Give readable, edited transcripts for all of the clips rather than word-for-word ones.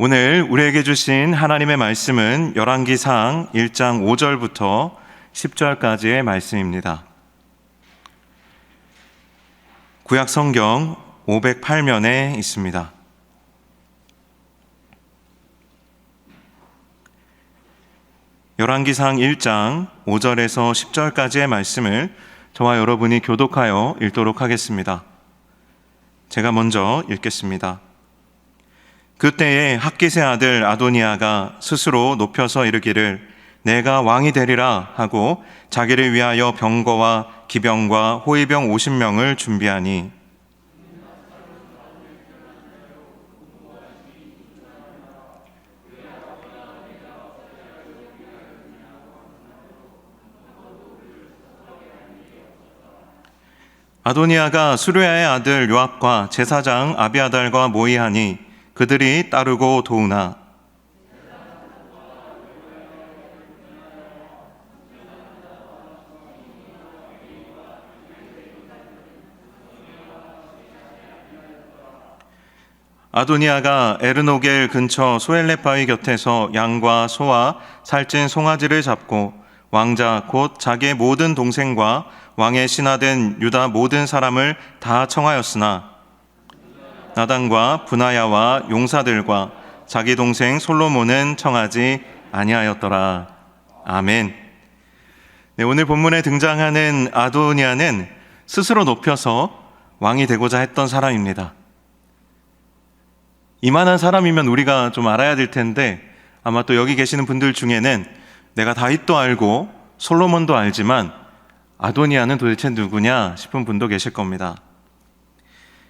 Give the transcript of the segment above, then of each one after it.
오늘 우리에게 주신 하나님의 말씀은 열왕기상 1장 5절부터 10절까지의 말씀입니다. 구약 성경 508면에 있습니다. 열왕기상 1장 5절에서 10절까지의 말씀을 저와 여러분이 교독하여 읽도록 하겠습니다. 제가 먼저 읽겠습니다. 그때에 학깃의 아들 아도니아가 스스로 높여서 이르기를 내가 왕이 되리라 하고 자기를 위하여 병거와 기병과 호위병 50명을 준비하니 아도니아가 수르야의 아들 요압과 제사장 아비아달과 모의하니 그들이 따르고 도우나 아도니아가 에르노겔 근처 소엘렛바위 곁에서 양과 소와 살찐 송아지를 잡고 왕자 곧 자기의 모든 동생과 왕의 신하된 유다 모든 사람을 다 청하였으나 나단과 브나야와 용사들과 자기 동생 솔로몬은 청하지 아니하였더라. 아멘. 네, 오늘 본문에 등장하는 아도니아는 스스로 높여서 왕이 되고자 했던 사람입니다. 이만한 사람이면 우리가 좀 알아야 될 텐데 아마 또 여기 계시는 분들 중에는 내가 다윗도 알고 솔로몬도 알지만 아도니아는 도대체 누구냐 싶은 분도 계실 겁니다.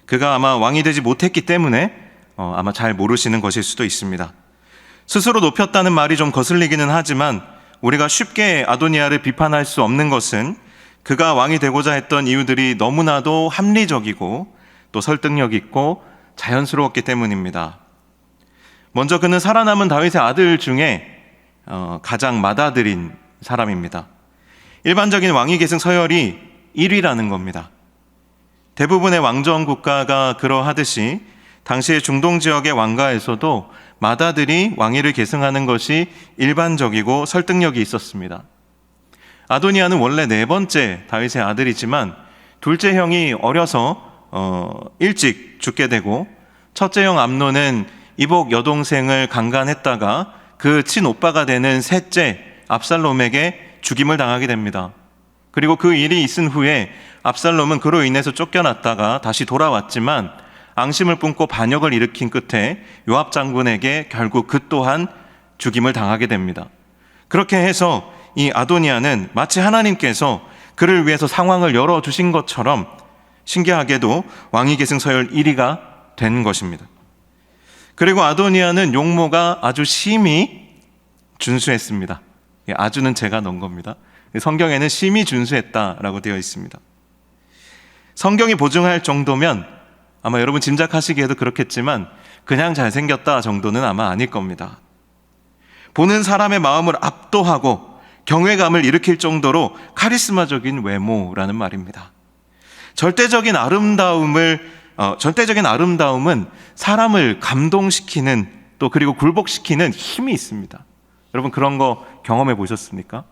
그가 아마 왕이 되지 못했기 때문에 아마 잘 모르시는 것일 수도 있습니다. 스스로 높였다는 말이 좀 거슬리기는 하지만 우리가 쉽게 아도니아를 비판할 수 없는 것은 그가 왕이 되고자 했던 이유들이 너무나도 합리적이고 또 설득력 있고 자연스러웠기 때문입니다. 먼저 그는 살아남은 다윗의 아들 중에 가장 맏아들인 사람입니다. 일반적인 왕위 계승 서열이 1위라는 겁니다. 대부분의 왕정 국가가 그러하듯이 당시의 중동 지역의 왕가에서도 맏아들이 왕위를 계승하는 것이 일반적이고 설득력이 있었습니다. 아도니아는 원래 네 번째 다윗의 아들이지만 둘째 형이 어려서 일찍 죽게 되고 첫째 형 암논은 이복 여동생을 강간했다가 그 친오빠가 되는 셋째 압살롬에게 죽임을 당하게 됩니다. 그리고 그 일이 있은 후에 압살롬은 그로 인해서 쫓겨났다가 다시 돌아왔지만 앙심을 뿜고 반역을 일으킨 끝에 요압 장군에게 결국 그 또한 죽임을 당하게 됩니다. 그렇게 해서 이 아도니아는 마치 하나님께서 그를 위해서 상황을 열어주신 것처럼 신기하게도 왕위 계승 서열 1위가 된 것입니다. 그리고 아도니아는 용모가 아주 심히 준수했습니다. 아주는 제가 넣은 겁니다. 성경에는 심히 준수했다라고 되어 있습니다. 성경이 보증할 정도면 아마 여러분 짐작하시기에도 그렇겠지만 그냥 잘생겼다 정도는 아마 아닐 겁니다. 보는 사람의 마음을 압도하고 경외감을 일으킬 정도로 카리스마적인 외모라는 말입니다. 절대적인 아름다움은 사람을 감동시키는 또 그리고 굴복시키는 힘이 있습니다. 여러분 그런 거 경험해 보셨습니까?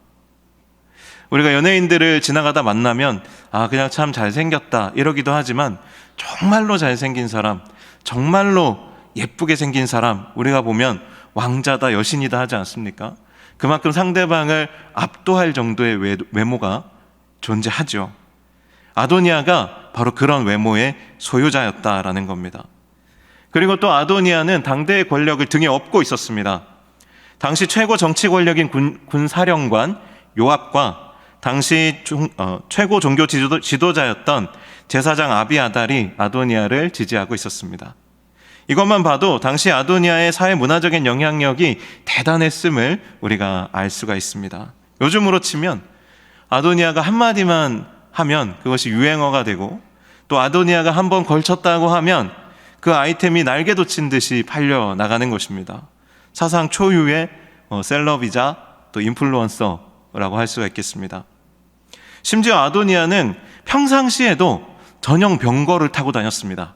우리가 연예인들을 지나가다 만나면 그냥 참 잘생겼다 이러기도 하지만 정말로 잘생긴 사람, 정말로 예쁘게 생긴 사람 우리가 보면 왕자다 여신이다 하지 않습니까? 그만큼 상대방을 압도할 정도의 외모가 존재하죠. 아도니아가 바로 그런 외모의 소유자였다라는 겁니다. 그리고 또 아도니아는 당대의 권력을 등에 업고 있었습니다. 당시 최고 정치 권력인 군사령관 요압과 당시 최고 종교 지도자였던 제사장 아비아달이 아도니아를 지지하고 있었습니다. 이것만 봐도 당시 아도니아의 사회 문화적인 영향력이 대단했음을 우리가 알 수가 있습니다. 요즘으로 치면 아도니아가 한마디만 하면 그것이 유행어가 되고 또 아도니아가 한번 걸쳤다고 하면 그 아이템이 날개 돋친 듯이 팔려 나가는 것입니다. 사상 초유의 셀럽이자 또 인플루언서라고 할 수가 있겠습니다. 심지어 아도니아는 평상시에도 전용 병거를 타고 다녔습니다.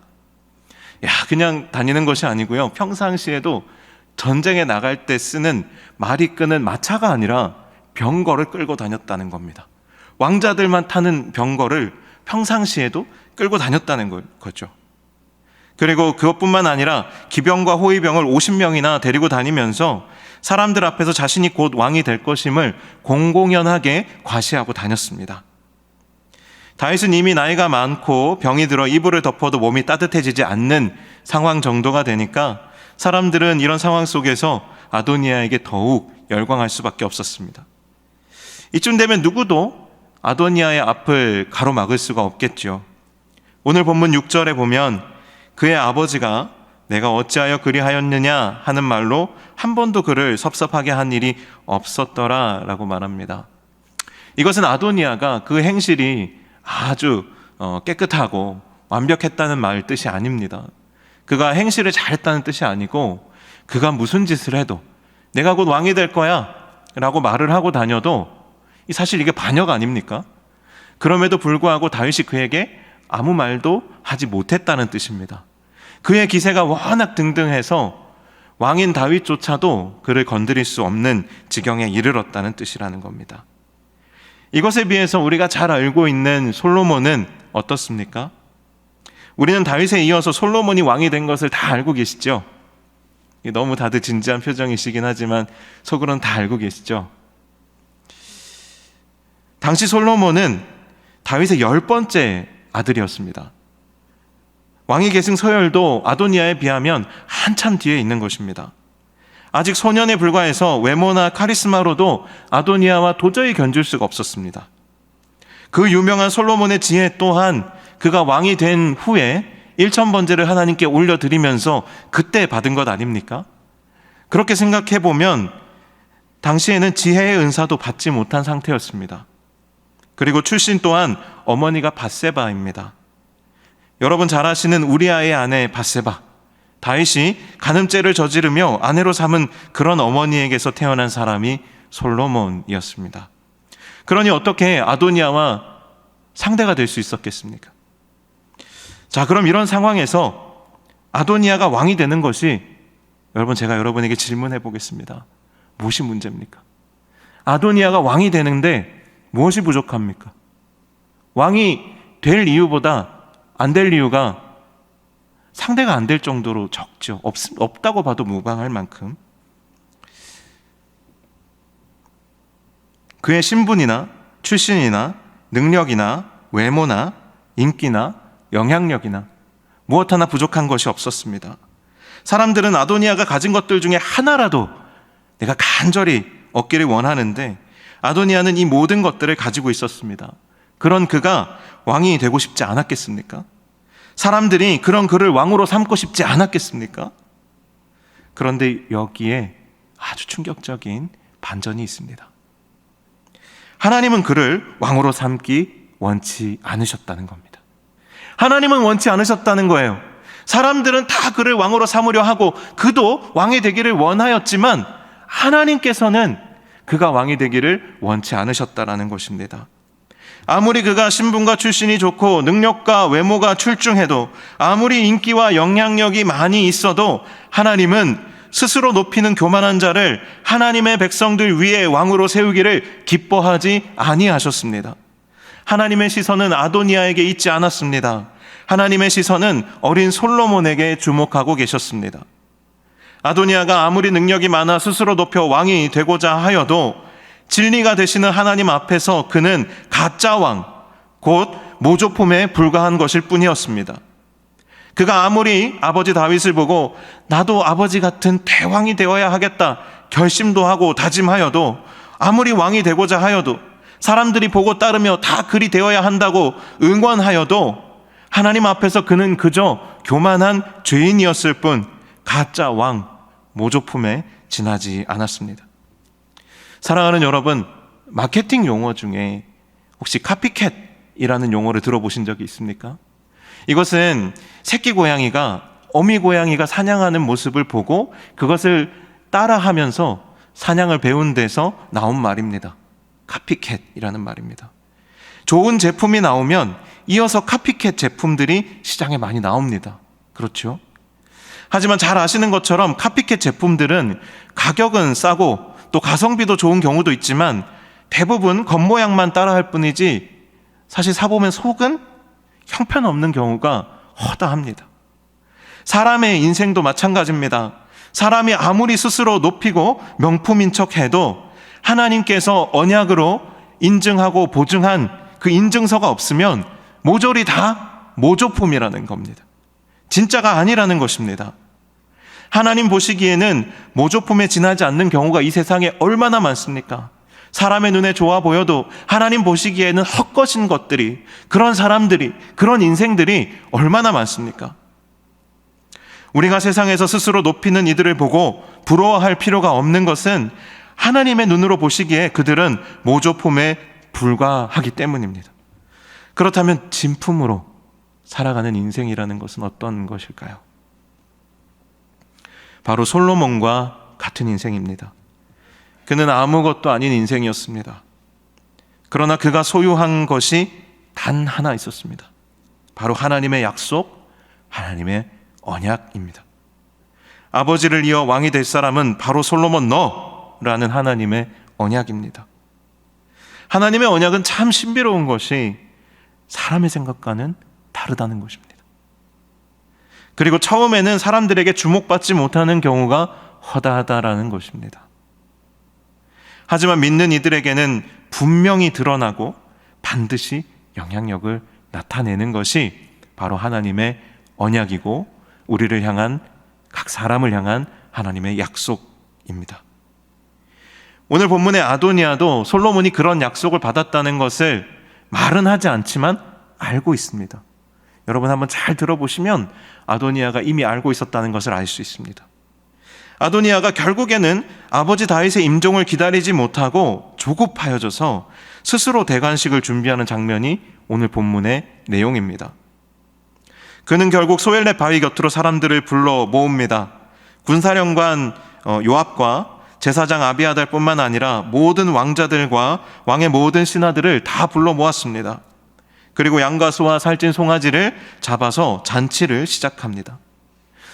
그냥 다니는 것이 아니고요. 평상시에도 전쟁에 나갈 때 쓰는 말이 끄는 마차가 아니라 병거를 끌고 다녔다는 겁니다. 왕자들만 타는 병거를 평상시에도 끌고 다녔다는 거죠. 그리고 그것뿐만 아니라 기병과 호위병을 50명이나 데리고 다니면서 사람들 앞에서 자신이 곧 왕이 될 것임을 공공연하게 과시하고 다녔습니다. 다윗은 이미 나이가 많고 병이 들어 이불을 덮어도 몸이 따뜻해지지 않는 상황 정도가 되니까 사람들은 이런 상황 속에서 아도니아에게 더욱 열광할 수밖에 없었습니다. 이쯤 되면 누구도 아도니아의 앞을 가로막을 수가 없겠죠. 오늘 본문 6절에 보면 그의 아버지가 내가 어찌하여 그리하였느냐 하는 말로 한 번도 그를 섭섭하게 한 일이 없었더라 라고 말합니다. 이것은 아도니아가 그 행실이 아주 깨끗하고 완벽했다는 말 뜻이 아닙니다. 그가 행실을 잘했다는 뜻이 아니고 그가 무슨 짓을 해도 내가 곧 왕이 될 거야 라고 말을 하고 다녀도 사실 이게 반역 아닙니까? 그럼에도 불구하고 다윗이 그에게 아무 말도 하지 못했다는 뜻입니다. 그의 기세가 워낙 등등해서 왕인 다윗조차도 그를 건드릴 수 없는 지경에 이르렀다는 뜻이라는 겁니다. 이것에 비해서 우리가 잘 알고 있는 솔로몬은 어떻습니까? 우리는 다윗에 이어서 솔로몬이 왕이 된 것을 다 알고 계시죠? 너무 다들 진지한 표정이시긴 하지만 속으로는 다 알고 계시죠? 당시 솔로몬은 다윗의 10번째 아들이었습니다. 왕위 계승 서열도 아도니아에 비하면 한참 뒤에 있는 것입니다. 아직 소년에 불과해서 외모나 카리스마로도 아도니아와 도저히 견줄 수가 없었습니다. 그 유명한 솔로몬의 지혜 또한 그가 왕이 된 후에 1000번제를 하나님께 올려드리면서 그때 받은 것 아닙니까? 그렇게 생각해 보면 당시에는 지혜의 은사도 받지 못한 상태였습니다. 그리고 출신 또한 어머니가 밧세바입니다. 여러분 잘 아시는 우리아의 아내 밧세바, 다윗이 간음죄를 저지르며 아내로 삼은 그런 어머니에게서 태어난 사람이 솔로몬이었습니다. 그러니 어떻게 아도니아와 상대가 될 수 있었겠습니까? 자, 그럼 이런 상황에서 아도니아가 왕이 되는 것이, 여러분 제가 여러분에게 질문해 보겠습니다. 무엇이 문제입니까? 아도니아가 왕이 되는데 무엇이 부족합니까? 왕이 될 이유보다 안 될 이유가 상대가 안 될 정도로 적죠. 없다고 봐도 무방할 만큼. 그의 신분이나 출신이나 능력이나 외모나 인기나 영향력이나 무엇 하나 부족한 것이 없었습니다. 사람들은 아도니아가 가진 것들 중에 하나라도 내가 간절히 얻기를 원하는데 아도니아는 이 모든 것들을 가지고 있었습니다. 그런 그가 왕이 되고 싶지 않았겠습니까? 사람들이 그런 그를 왕으로 삼고 싶지 않았겠습니까? 그런데 여기에 아주 충격적인 반전이 있습니다. 하나님은 그를 왕으로 삼기 원치 않으셨다는 겁니다. 하나님은 원치 않으셨다는 거예요. 사람들은 다 그를 왕으로 삼으려 하고 그도 왕이 되기를 원하였지만 하나님께서는 그가 왕이 되기를 원치 않으셨다라는 것입니다. 아무리 그가 신분과 출신이 좋고 능력과 외모가 출중해도 아무리 인기와 영향력이 많이 있어도 하나님은 스스로 높이는 교만한 자를 하나님의 백성들 위에 왕으로 세우기를 기뻐하지 아니하셨습니다. 하나님의 시선은 아도니아에게 있지 않았습니다. 하나님의 시선은 어린 솔로몬에게 주목하고 계셨습니다. 아도니아가 아무리 능력이 많아 스스로 높여 왕이 되고자 하여도 진리가 되시는 하나님 앞에서 그는 가짜 왕, 곧 모조품에 불과한 것일 뿐이었습니다. 그가 아무리 아버지 다윗을 보고 나도 아버지 같은 대왕이 되어야 하겠다 결심도 하고 다짐하여도, 아무리 왕이 되고자 하여도, 사람들이 보고 따르며 다 그리 되어야 한다고 응원하여도 하나님 앞에서 그는 그저 교만한 죄인이었을 뿐 가짜 왕, 모조품에 지나지 않았습니다. 사랑하는 여러분, 마케팅 용어 중에 혹시 카피캣이라는 용어를 들어보신 적이 있습니까? 이것은 새끼 고양이가 어미 고양이가 사냥하는 모습을 보고 그것을 따라하면서 사냥을 배운 데서 나온 말입니다. 카피캣이라는 말입니다. 좋은 제품이 나오면 이어서 카피캣 제품들이 시장에 많이 나옵니다. 그렇죠? 하지만 잘 아시는 것처럼 카피캣 제품들은 가격은 싸고 또 가성비도 좋은 경우도 있지만 대부분 겉모양만 따라할 뿐이지 사실 사보면 속은 형편없는 경우가 허다합니다. 사람의 인생도 마찬가지입니다. 사람이 아무리 스스로 높이고 명품인 척해도 하나님께서 언약으로 인증하고 보증한 그 인증서가 없으면 모조리 다 모조품이라는 겁니다. 진짜가 아니라는 것입니다. 하나님 보시기에는 모조품에 지나지 않는 경우가 이 세상에 얼마나 많습니까? 사람의 눈에 좋아 보여도 하나님 보시기에는 헛것인 것들이, 그런 사람들이, 그런 인생들이 얼마나 많습니까? 우리가 세상에서 스스로 높이는 이들을 보고 부러워할 필요가 없는 것은 하나님의 눈으로 보시기에 그들은 모조품에 불과하기 때문입니다. 그렇다면 진품으로 살아가는 인생이라는 것은 어떤 것일까요? 바로 솔로몬과 같은 인생입니다. 그는 아무것도 아닌 인생이었습니다. 그러나 그가 소유한 것이 단 하나 있었습니다. 바로 하나님의 약속, 하나님의 언약입니다. 아버지를 이어 왕이 될 사람은 바로 솔로몬 너라는 하나님의 언약입니다. 하나님의 언약은 참 신비로운 것이 사람의 생각과는 다르다는 것입니다. 그리고 처음에는 사람들에게 주목받지 못하는 경우가 허다하다라는 것입니다. 하지만 믿는 이들에게는 분명히 드러나고 반드시 영향력을 나타내는 것이 바로 하나님의 언약이고 우리를 향한, 각 사람을 향한 하나님의 약속입니다. 오늘 본문의 아도니아도 솔로몬이 그런 약속을 받았다는 것을 말은 하지 않지만 알고 있습니다. 여러분 한번 잘 들어보시면 아도니아가 이미 알고 있었다는 것을 알 수 있습니다. 아도니아가 결국에는 아버지 다윗의 임종을 기다리지 못하고 조급하여져서 스스로 대관식을 준비하는 장면이 오늘 본문의 내용입니다. 그는 결국 소엘렛 바위 곁으로 사람들을 불러 모읍니다. 군사령관 요압과 제사장 아비아달뿐만 아니라 모든 왕자들과 왕의 모든 신하들을 다 불러 모았습니다. 그리고 양과 소와 살찐 송아지를 잡아서 잔치를 시작합니다.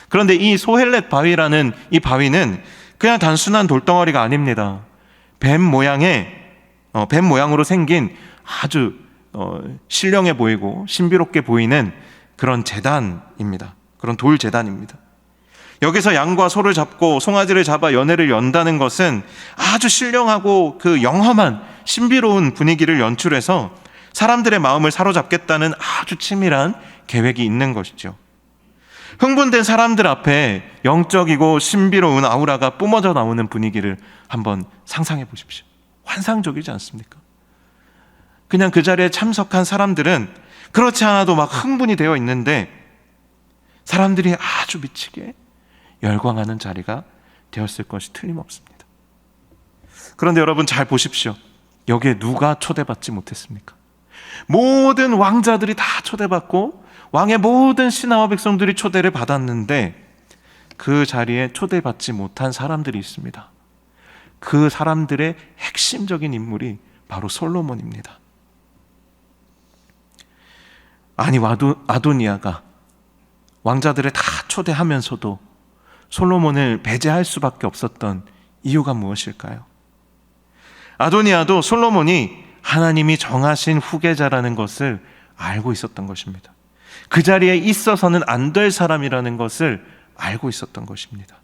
그런데 이 소헬렛 바위라는 이 바위는 그냥 단순한 돌덩어리가 아닙니다. 뱀 모양으로 생긴 아주 신령해 보이고 신비롭게 보이는 그런 제단입니다. 그런 돌 제단입니다. 여기서 양과 소를 잡고 송아지를 잡아 연회를 연다는 것은 아주 신령하고 그 영험한 신비로운 분위기를 연출해서 사람들의 마음을 사로잡겠다는 아주 치밀한 계획이 있는 것이죠. 흥분된 사람들 앞에 영적이고 신비로운 아우라가 뿜어져 나오는 분위기를 한번 상상해 보십시오. 환상적이지 않습니까? 그냥 그 자리에 참석한 사람들은 그렇지 않아도 막 흥분이 되어 있는데 사람들이 아주 미치게 열광하는 자리가 되었을 것이 틀림없습니다. 그런데 여러분 잘 보십시오. 여기에 누가 초대받지 못했습니까? 모든 왕자들이 다 초대받고 왕의 모든 신하와 백성들이 초대를 받았는데 그 자리에 초대받지 못한 사람들이 있습니다. 그 사람들의 핵심적인 인물이 바로 솔로몬입니다. 아니 아도니아가 왕자들을 다 초대하면서도 솔로몬을 배제할 수밖에 없었던 이유가 무엇일까요? 아도니아도 솔로몬이 하나님이 정하신 후계자라는 것을 알고 있었던 것입니다. 그 자리에 있어서는 안 될 사람이라는 것을 알고 있었던 것입니다.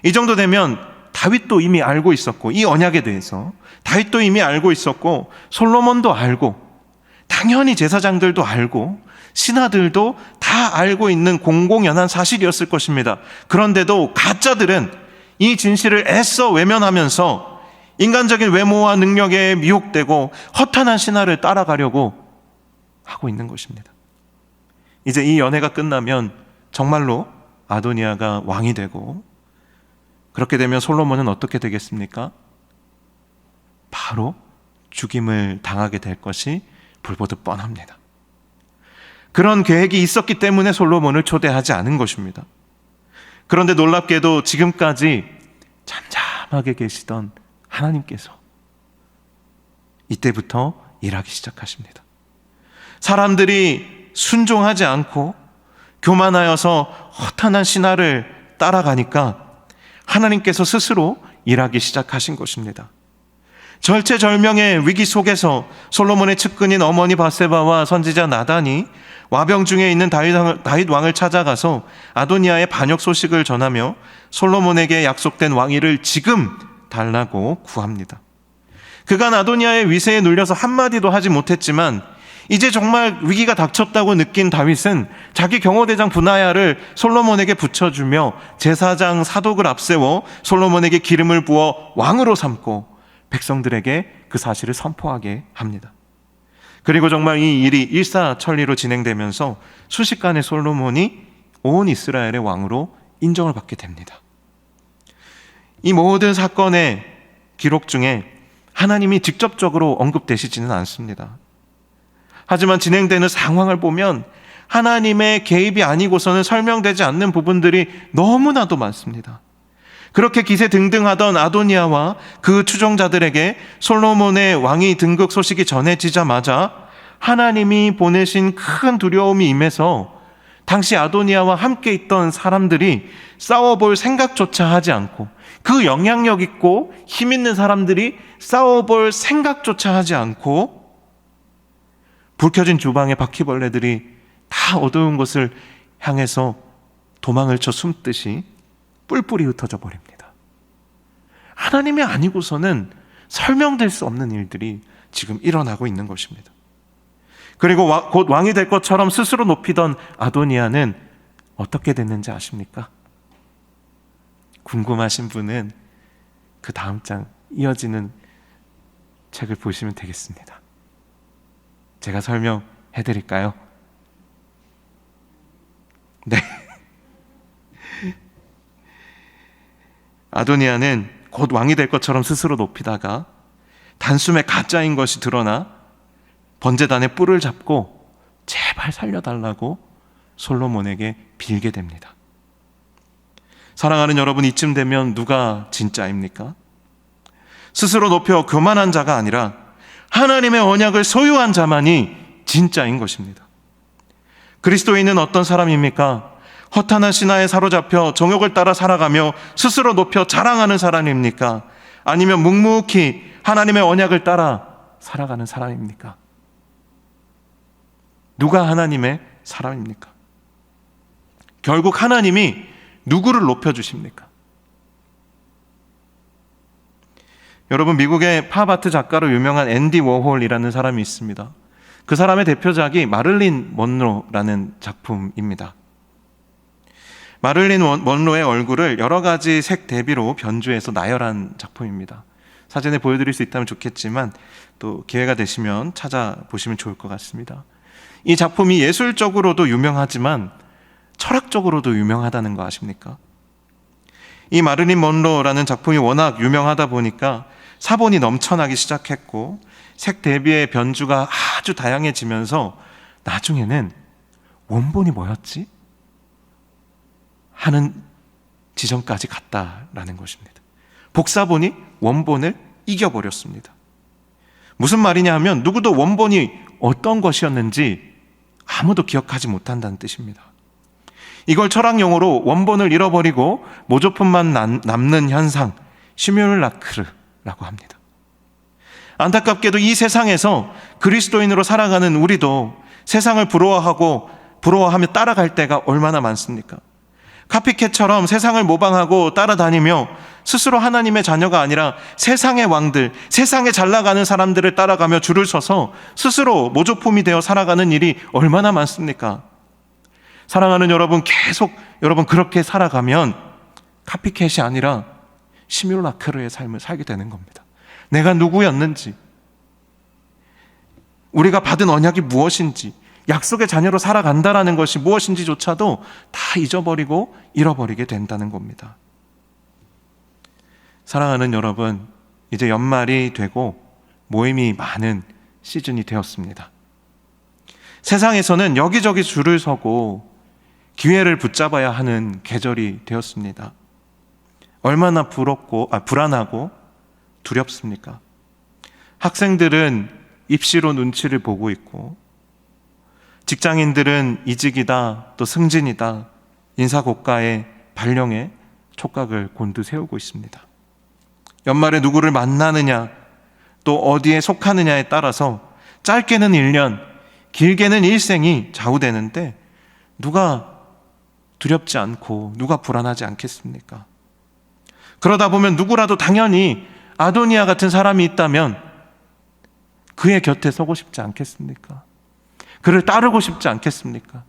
이 정도 되면 다윗도 이미 알고 있었고, 이 언약에 대해서 다윗도 이미 알고 있었고, 솔로몬도 알고, 당연히 제사장들도 알고, 신하들도 다 알고 있는 공공연한 사실이었을 것입니다. 그런데도 가짜들은 이 진실을 애써 외면하면서 인간적인 외모와 능력에 미혹되고 허탄한 신하를 따라가려고 하고 있는 것입니다. 이제 이 연회가 끝나면 정말로 아도니아가 왕이 되고, 그렇게 되면 솔로몬은 어떻게 되겠습니까? 바로 죽임을 당하게 될 것이 불보듯 뻔합니다. 그런 계획이 있었기 때문에 솔로몬을 초대하지 않은 것입니다. 그런데 놀랍게도 지금까지 잠잠하게 계시던 하나님께서 이때부터 일하기 시작하십니다. 사람들이 순종하지 않고 교만하여서 허탄한 신하를 따라가니까 하나님께서 스스로 일하기 시작하신 것입니다. 절체절명의 위기 속에서 솔로몬의 측근인 어머니 바세바와 선지자 나단이 와병 중에 있는 다윗 왕을 찾아가서 아도니아의 반역 소식을 전하며 솔로몬에게 약속된 왕위를 지금 달라고 구합니다. 그간 아도니아의 위세에 눌려서 한마디도 하지 못했지만 이제 정말 위기가 닥쳤다고 느낀 다윗은 자기 경호대장 브나야를 솔로몬에게 붙여주며 제사장 사독을 앞세워 솔로몬에게 기름을 부어 왕으로 삼고 백성들에게 그 사실을 선포하게 합니다. 그리고 정말 이 일이 일사천리로 진행되면서 순식간에 솔로몬이 온 이스라엘의 왕으로 인정을 받게 됩니다. 이 모든 사건의 기록 중에 하나님이 직접적으로 언급되시지는 않습니다. 하지만 진행되는 상황을 보면 하나님의 개입이 아니고서는 설명되지 않는 부분들이 너무나도 많습니다. 그렇게 기세등등하던 아도니아와 그 추종자들에게 솔로몬의 왕위 등극 소식이 전해지자마자 하나님이 보내신 큰 두려움이 임해서 당시 아도니아와 함께 있던 사람들이 싸워볼 생각조차 하지 않고, 그 영향력 있고 힘 있는 사람들이 싸워볼 생각조차 하지 않고 불 켜진 주방의 바퀴벌레들이 다 어두운 곳을 향해서 도망을 쳐 숨듯이 뿔뿔이 흩어져 버립니다. 하나님이 아니고서는 설명될 수 없는 일들이 지금 일어나고 있는 것입니다. 그리고 곧 왕이 될 것처럼 스스로 높이던 아도니아는 어떻게 됐는지 아십니까? 궁금하신 분은 그 다음 장 이어지는 책을 보시면 되겠습니다. 제가 설명해 드릴까요? 네. 아도니아는 곧 왕이 될 것처럼 스스로 높이다가 단숨에 가짜인 것이 드러나 번제단의 뿔을 잡고 제발 살려달라고 솔로몬에게 빌게 됩니다. 사랑하는 여러분, 이쯤 되면 누가 진짜입니까? 스스로 높여 교만한 자가 아니라 하나님의 언약을 소유한 자만이 진짜인 것입니다. 그리스도인은 어떤 사람입니까? 허탄한 신화에 사로잡혀 정욕을 따라 살아가며 스스로 높여 자랑하는 사람입니까? 아니면 묵묵히 하나님의 언약을 따라 살아가는 사람입니까? 누가 하나님의 사람입니까? 결국 하나님이 누구를 높여주십니까? 여러분, 미국의 팝아트 작가로 유명한 앤디 워홀이라는 사람이 있습니다. 그 사람의 대표작이 마릴린 먼로라는 작품입니다. 마릴린 먼로의 얼굴을 여러 가지 색 대비로 변주해서 나열한 작품입니다. 사진에 보여드릴 수 있다면 좋겠지만 또 기회가 되시면 찾아보시면 좋을 것 같습니다. 이 작품이 예술적으로도 유명하지만 철학적으로도 유명하다는 거 아십니까? 이 마릴린 먼로라는 작품이 워낙 유명하다 보니까 사본이 넘쳐나기 시작했고 색 대비의 변주가 아주 다양해지면서 나중에는 원본이 뭐였지? 하는 지점까지 갔다라는 것입니다. 복사본이 원본을 이겨버렸습니다. 무슨 말이냐 하면 누구도 원본이 어떤 것이었는지 아무도 기억하지 못한다는 뜻입니다. 이걸 철학 용어로 원본을 잃어버리고 모조품만 남는 현상, 시뮬라크르라고 합니다. 안타깝게도 이 세상에서 그리스도인으로 살아가는 우리도 세상을 부러워하며 따라갈 때가 얼마나 많습니까? 카피캣처럼 세상을 모방하고 따라다니며 스스로 하나님의 자녀가 아니라 세상의 왕들, 세상에 잘 나가는 사람들을 따라가며 줄을 서서 스스로 모조품이 되어 살아가는 일이 얼마나 많습니까? 사랑하는 여러분, 계속 여러분 그렇게 살아가면 카피캣이 아니라 시뮬라크르의 삶을 살게 되는 겁니다. 내가 누구였는지, 우리가 받은 언약이 무엇인지, 약속의 자녀로 살아간다라는 것이 무엇인지조차도 다 잊어버리고 잃어버리게 된다는 겁니다. 사랑하는 여러분, 이제 연말이 되고 모임이 많은 시즌이 되었습니다. 세상에서는 여기저기 줄을 서고 기회를 붙잡아야 하는 계절이 되었습니다. 얼마나 불안하고 두렵습니까? 학생들은 입시로 눈치를 보고 있고, 직장인들은 이직이다, 또 승진이다, 인사고가의 발령에 촉각을 곤두세우고 있습니다. 연말에 누구를 만나느냐, 또 어디에 속하느냐에 따라서 짧게는 1년, 길게는 일생이 좌우되는데 누가 두렵지 않고 누가 불안하지 않겠습니까? 그러다 보면 누구라도 당연히 아도니아 같은 사람이 있다면 그의 곁에 서고 싶지 않겠습니까? 그를 따르고 싶지 않겠습니까?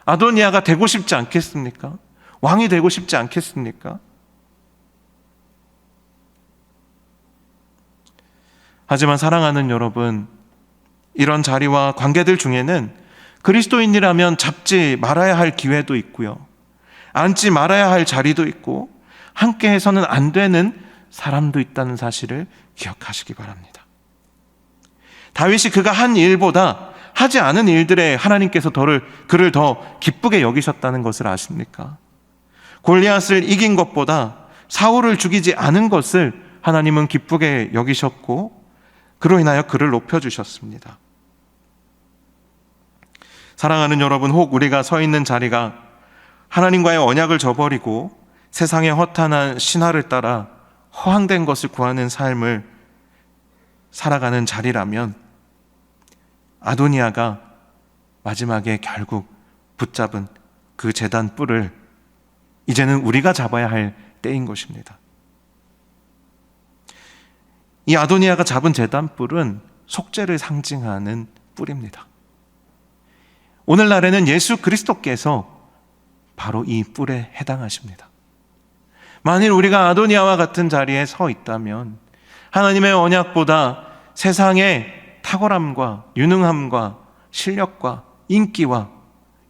아도니아가 되고 싶지 않겠습니까? 왕이 되고 싶지 않겠습니까? 하지만 사랑하는 여러분, 이런 자리와 관계들 중에는 그리스도인이라면 잡지 말아야 할 기회도 있고요, 앉지 말아야 할 자리도 있고, 함께 해서는 안 되는 사람도 있다는 사실을 기억하시기 바랍니다. 다윗이 그가 한 일보다 하지 않은 일들에 하나님께서 그를 더 기쁘게 여기셨다는 것을 아십니까? 골리앗을 이긴 것보다 사울을 죽이지 않은 것을 하나님은 기쁘게 여기셨고, 그로 인하여 그를 높여주셨습니다. 사랑하는 여러분, 혹 우리가 서 있는 자리가 하나님과의 언약을 저버리고 세상의 허탄한 신화를 따라 허황된 것을 구하는 삶을 살아가는 자리라면 아도니아가 마지막에 결국 붙잡은 그 제단 뿔을 이제는 우리가 잡아야 할 때인 것입니다. 이 아도니아가 잡은 제단 뿔은 속죄를 상징하는 뿔입니다. 오늘날에는 예수 그리스도께서 바로 이 뿔에 해당하십니다. 만일 우리가 아도니아와 같은 자리에 서 있다면 하나님의 언약보다 세상의 탁월함과 유능함과 실력과 인기와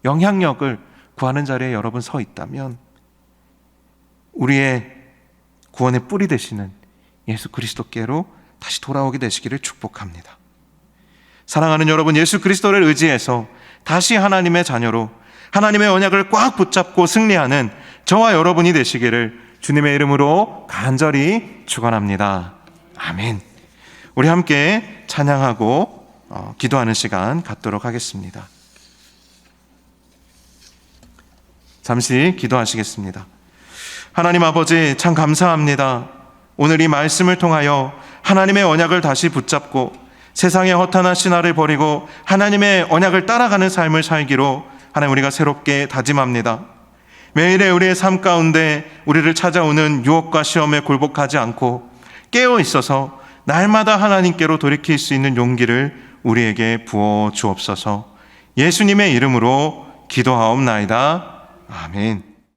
영향력을 구하는 자리에 여러분 서 있다면 우리의 구원의 뿔이 되시는 예수 그리스도께로 다시 돌아오게 되시기를 축복합니다. 사랑하는 여러분, 예수 그리스도를 의지해서 다시 하나님의 자녀로 하나님의 언약을 꽉 붙잡고 승리하는 저와 여러분이 되시기를 주님의 이름으로 간절히 축원합니다. 아멘. 우리 함께 찬양하고 기도하는 시간 갖도록 하겠습니다. 잠시 기도하시겠습니다. 하나님 아버지, 참 감사합니다. 오늘 이 말씀을 통하여 하나님의 언약을 다시 붙잡고 세상의 허탄한 신화를 버리고 하나님의 언약을 따라가는 삶을 살기로 하나님 우리가 새롭게 다짐합니다. 매일의 우리의 삶 가운데 우리를 찾아오는 유혹과 시험에 굴복하지 않고 깨어 있어서 날마다 하나님께로 돌이킬 수 있는 용기를 우리에게 부어 주옵소서. 예수님의 이름으로 기도하옵나이다. 아멘.